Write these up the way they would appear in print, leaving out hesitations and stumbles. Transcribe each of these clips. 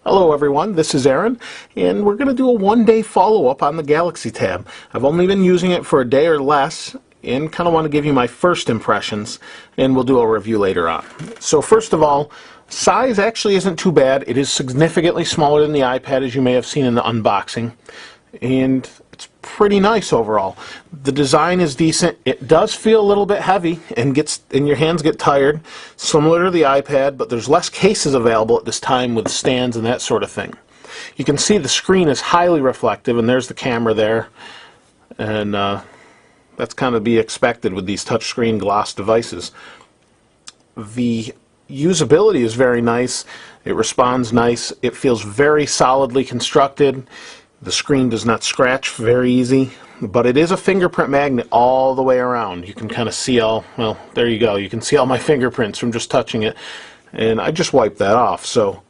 Hello everyone, this is Aaron, and we're going to do a one-day follow-up on the Galaxy Tab. I've only been using it for a day or less, and kind of want to give you my first impressions, and we'll do a review later on. So first of all, size actually isn't too bad. It is significantly smaller than the iPad, as you may have seen in the unboxing, and it's pretty nice overall. The design is decent. It does feel a little bit heavy and your hands get tired, similar to the iPad, but there's less cases available at this time with stands and that sort of thing. You can see the screen is highly reflective, and there's the camera there, and that's kind of to be expected with these touchscreen gloss devices. The usability is very nice. It responds nice. It feels very solidly constructed. The screen does not scratch very easy, but it is a fingerprint magnet all the way around. You can kind of see all, well, there you go. You can see all my fingerprints from just touching it, and I just wiped that off, so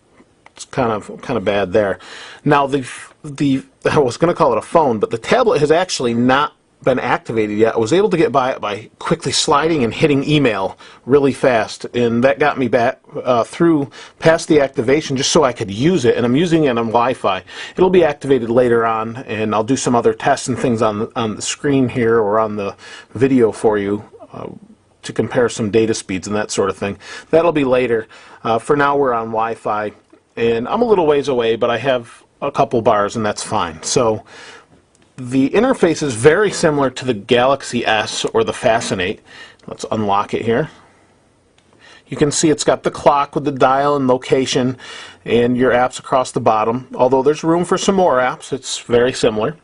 it's kind of bad there. Now I was going to call it a phone, but the tablet has actually not been activated yet. I was able to get by it by quickly sliding and hitting email really fast, and that got me back through past the activation just so I could use it, and I'm using it on Wi-Fi. It'll be activated later on, and I'll do some other tests and things on the screen here or on the video for you to compare some data speeds and that sort of thing. That'll be later. For now we're on Wi-Fi, and I'm a little ways away, but I have a couple bars and that's fine. So the interface is very similar to the Galaxy S or the Fascinate. Let's unlock it here. You can see it's got the clock with the dial and location and your apps across the bottom. Although there's room for some more apps, it's very similar.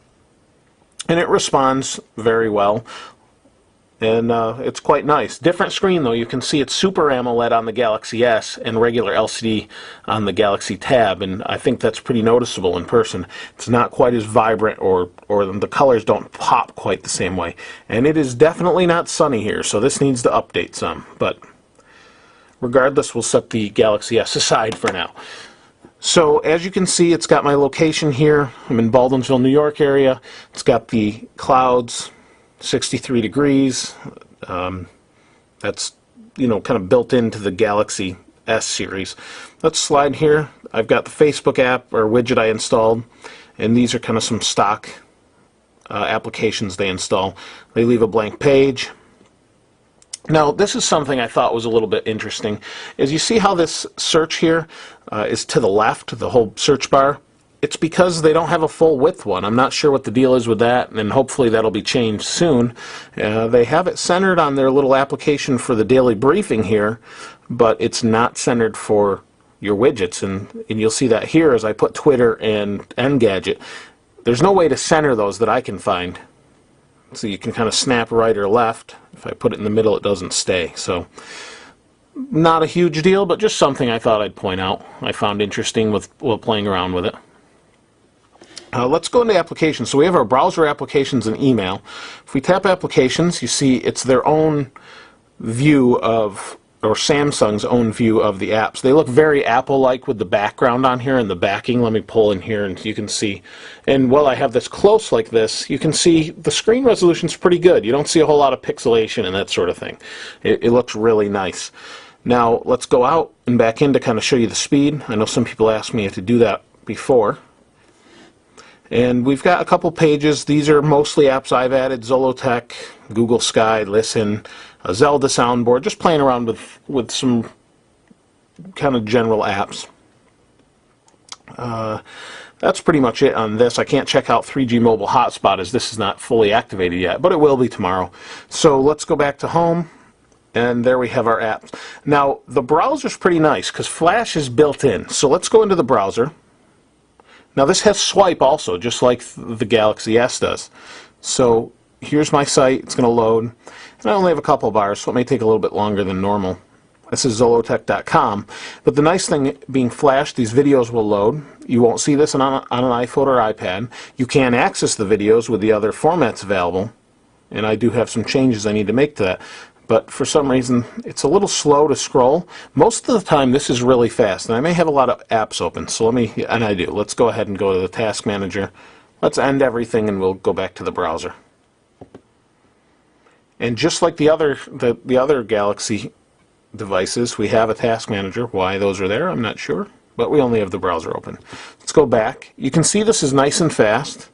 And it responds very well. And it's quite nice. Different screen though. You can see it's Super AMOLED on the Galaxy S and regular LCD on the Galaxy Tab, and I think that's pretty noticeable in person. It's not quite as vibrant, or the colors don't pop quite the same way. And it is definitely not sunny here, so this needs to update some. But regardless, we'll set the Galaxy S aside for now. So as you can see, it's got my location here. I'm in Baldwinsville, New York area. It's got the clouds. 63 degrees. That's, you know, kind of built into the Galaxy S series. Let's slide here. I've got the Facebook app or widget I installed, and these are kind of some stock applications they install. They leave a blank page. Now this is something I thought was a little bit interesting. As you see how this search here is to the left, the whole search bar. It's because they don't have a full width one. I'm not sure what the deal is with that, and hopefully that'll be changed soon. They have it centered on their little application for the daily briefing here, but it's not centered for your widgets, and you'll see that here as I put Twitter and Engadget. There's no way to center those that I can find. So you can kind of snap right or left. If I put it in the middle, it doesn't stay. So not a huge deal, but just something I thought I'd point out. I found interesting while playing around with it. Let's go into applications. So we have our browser applications and email. If we tap applications, you see it's their own view of, or Samsung's own view of the apps. They look very Apple-like with the background on here and the backing. Let me pull in here and you can see. And while I have this close like this, you can see the screen resolution's pretty good. You don't see a whole lot of pixelation and that sort of thing. It looks really nice. Now let's go out and back in to kind of show you the speed. I know some people asked me to do that before. And we've got a couple pages. These are mostly apps I've added: Zolotech, Google Sky, Listen, a Zelda soundboard, just playing around with some kind of general apps. That's pretty much it on this. I can't check out 3G mobile hotspot as this is not fully activated yet, but it will be tomorrow. So let's go back to home, and there we have our apps. Now the browser's pretty nice because Flash is built in. So let's go into the browser. Now this has swipe also, just like the Galaxy S does. So here's my site. It's going to load. And I only have a couple bars, so it may take a little bit longer than normal. This is Zolotech.com. But the nice thing being Flash, these videos will load. You won't see this on an iPhone or iPad. You can access the videos with the other formats available. And I do have some changes I need to make to that. But for some reason, it's a little slow to scroll. Most of the time, this is really fast, and I may have a lot of apps open, so and I do. Let's go ahead and go to the Task Manager. Let's end everything, and we'll go back to the browser. And just like the other Galaxy devices, we have a task manager. Why those are there, I'm not sure, but we only have the browser open. Let's go back. You can see this is nice and fast.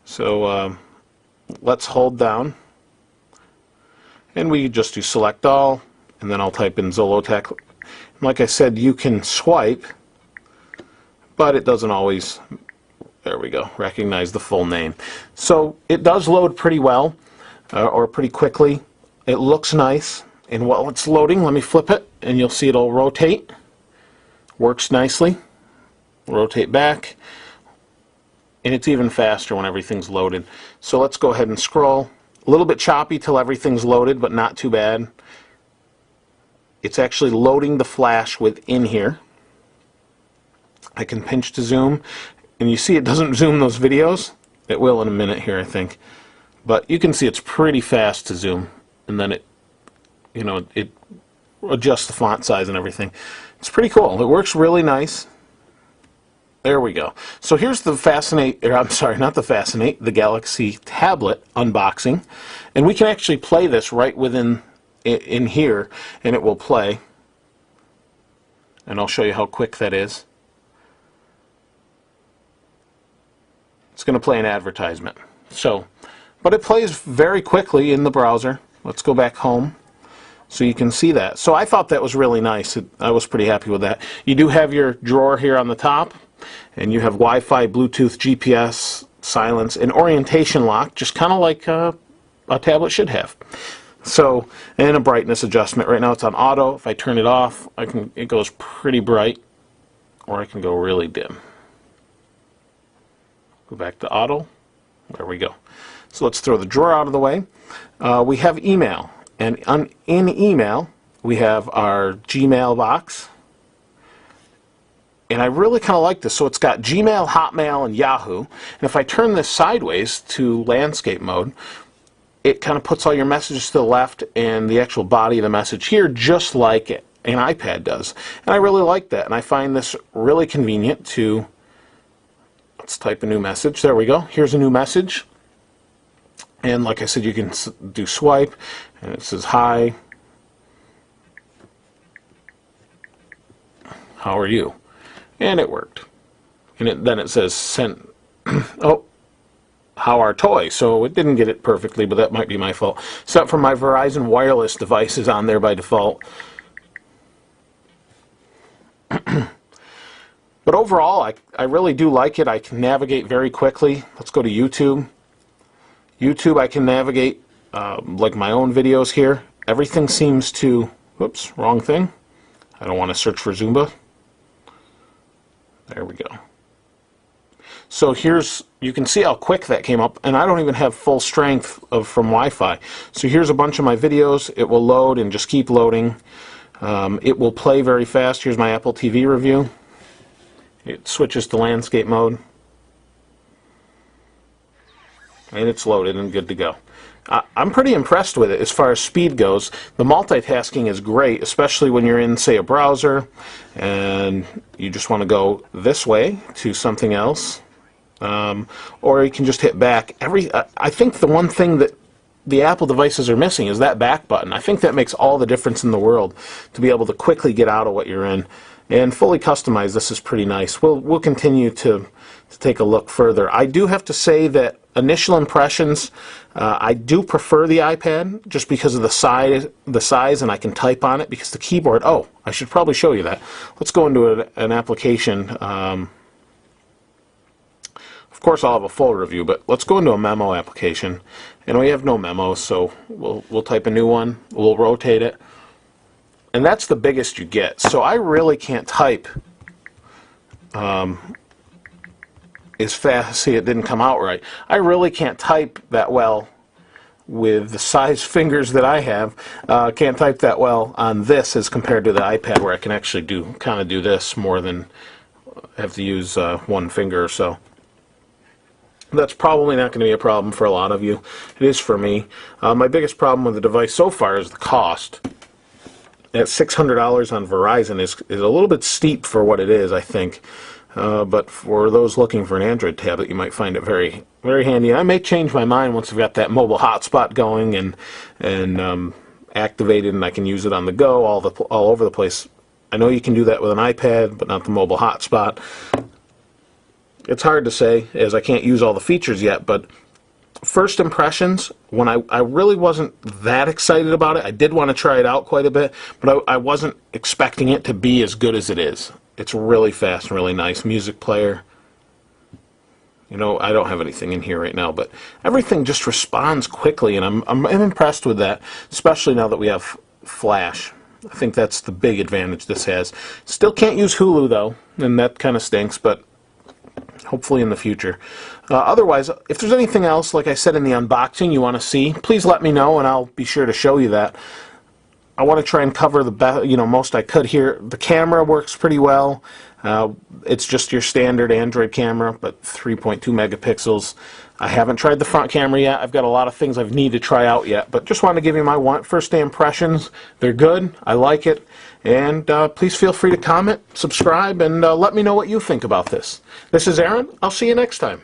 So let's hold down, and we just do select all, and then I'll type in Zollotech. Like I said, you can swipe, but it doesn't always, there we go, recognize the full name. So it does load pretty well, or pretty quickly. It looks nice, and while it's loading, let me flip it, and you'll see it'll rotate. Works nicely. Rotate back, and it's even faster when everything's loaded. So let's go ahead and scroll. A little bit choppy till everything's loaded, but not too bad. It's actually loading the flash within here. I can pinch to zoom, and you see it doesn't zoom those videos. It will in a minute here, I think. But you can see it's pretty fast to zoom, and then it adjusts the font size and everything. It's pretty cool. It works really nice. There we go. So here's the the Galaxy tablet unboxing, and we can actually play this right within in here, and it will play. And I'll show you how quick that is. It's going to play an advertisement. So, but it plays very quickly in the browser. Let's go back home so you can see that. So I thought that was really nice. I was pretty happy with that. You do have your drawer here on the top, and you have Wi-Fi, Bluetooth, GPS, silence, and orientation lock, just kind of like a tablet should have. So, and a brightness adjustment. Right now it's on auto. If I turn it off, it goes pretty bright, or I can go really dim. Go back to auto. There we go. So let's throw the drawer out of the way. We have email, and in email we have our Gmail box. And I really kind of like this. So it's got Gmail, Hotmail, and Yahoo. And if I turn this sideways to landscape mode, it kind of puts all your messages to the left and the actual body of the message here, just like an iPad does. And I really like that. And I find this really convenient to, let's type a new message. There we go. Here's a new message. And like I said, you can do swipe, and it says, hi, how are you? And it worked. And then it says, sent, oh, how are toys? So it didn't get it perfectly, but that might be my fault. Except for my Verizon wireless device is on there by default. But overall, I really do like it. I can navigate very quickly. Let's go to YouTube. YouTube, I can navigate like my own videos here. Everything seems to, whoops, wrong thing. I don't want to search for Zumba. There we go. So here's, you can see how quick that came up, and I don't even have full strength from Wi-Fi. So here's a bunch of my videos. It will load and just keep loading. It will play very fast. Here's my Apple TV review. It switches to landscape mode. And it's loaded and good to go. I'm pretty impressed with it as far as speed goes. The multitasking is great, especially when you're in, say, a browser and you just want to go this way to something else. Or you can just hit back. I think the one thing that the Apple devices are missing is that back button. I think that makes all the difference in the world to be able to quickly get out of what you're in. And fully customized, this is pretty nice. We'll continue to take a look further. I do have to say that initial impressions, I do prefer the iPad just because of the size, and I can type on it because the keyboard. Oh, I should probably show you that. Let's go into an application. Of course, I'll have a full review, but let's go into a memo application, and we have no memos, so we'll type a new one. We'll rotate it. And that's the biggest you get. So I really can't type as fast. See, it didn't come out right. I really can't type that well with the size fingers that I have. Can't type that well on this as compared to the iPad, where I can actually kind of do this more than have to use one finger or so. That's probably not going to be a problem for a lot of you. It is for me. My biggest problem with the device so far is the cost. At $600 on Verizon is a little bit steep for what it is, I think. but for those looking for an Android tablet, you might find it very, very handy. I may change my mind once I've got that mobile hotspot going and activated, and I can use it on the go all over the place. I know you can do that with an iPad, but not the mobile hotspot. It's hard to say, as I can't use all the features yet, but first impressions, when I really wasn't that excited about it. I did want to try it out quite a bit, but I wasn't expecting it to be as good as it is. It's really fast and really nice. Music player. You know, I don't have anything in here right now, but everything just responds quickly, and I'm impressed with that, especially now that we have Flash. I think that's the big advantage this has. Still can't use Hulu, though, and that kind of stinks, but hopefully in the future. Otherwise, if there's anything else, like I said in the unboxing, you want to see, please let me know, and I'll be sure to show you that. I want to try and cover the best, most I could here. The camera works pretty well. It's just your standard Android camera, but 3.2 megapixels. I haven't tried the front camera yet. I've got a lot of things I need to try out yet, but just want to give you my first day impressions. They're good. I like it. And please feel free to comment, subscribe, and let me know what you think about this. This is Aaron. I'll see you next time.